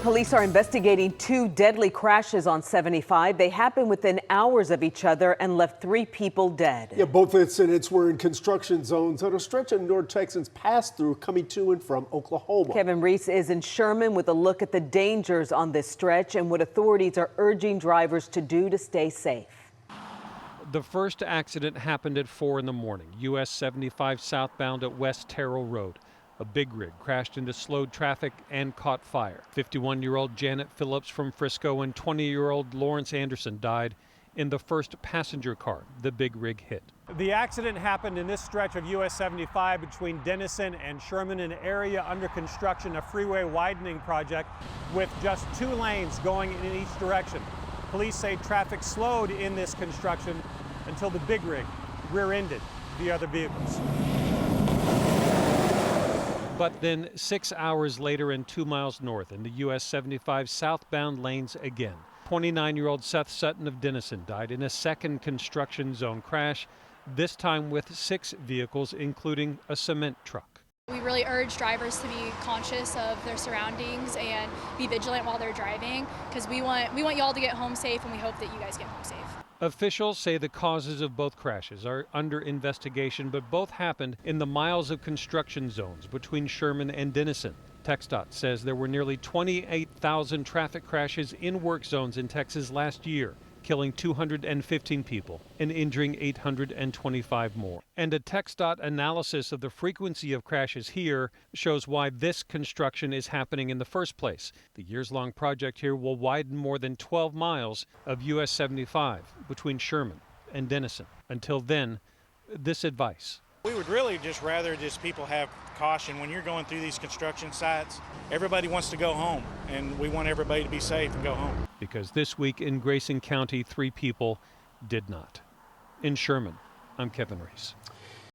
Police are investigating two deadly crashes on 75. They happened within hours of each other and left 3 people dead. Yeah, both incidents were in construction zones on a stretch of North Texans pass through coming to and from Oklahoma. Kevin Reese is in Sherman with a look at the dangers on this stretch and what authorities are urging drivers to do to stay safe. The first accident happened at 4 in the morning, US 75 southbound at West Terrell Road. A big rig crashed into slowed traffic and caught fire. 51-year-old Janet Phillips from Frisco and 20-year-old Lawrence Anderson died in the first passenger car the big rig hit. The accident happened in this stretch of US 75 between Denison and Sherman, an area under construction, a freeway widening project with just 2 lanes going in each direction. Police say traffic slowed in this construction until the big rig rear-ended the other vehicles. But then 6 hours later and 2 miles north in the US 75 southbound lanes again. 29-year-old Seth Sutton of Denison died in a second construction zone crash, this time with 6 vehicles, including a cement truck. We really urge drivers to be conscious of their surroundings and be vigilant while they're driving, because we want y'all to get home safe, and we hope that you guys get home safe. Officials say the causes of both crashes are under investigation, but both happened in the miles of construction zones between Sherman and Denison. TxDOT says there were nearly 28,000 traffic crashes in work zones in Texas last year, killing 215 people and injuring 825 more. And a TxDOT analysis of the frequency of crashes here shows why this construction is happening in the first place. The years-long project here will widen more than 12 miles of US 75 between Sherman and Denison. Until then, this advice. We would really just rather people have caution when you're going through these construction sites. Everybody wants to go home, and we want everybody to be safe and go home. Because this week in Grayson County, 3 people did not. In Sherman, I'm Kevin Reese.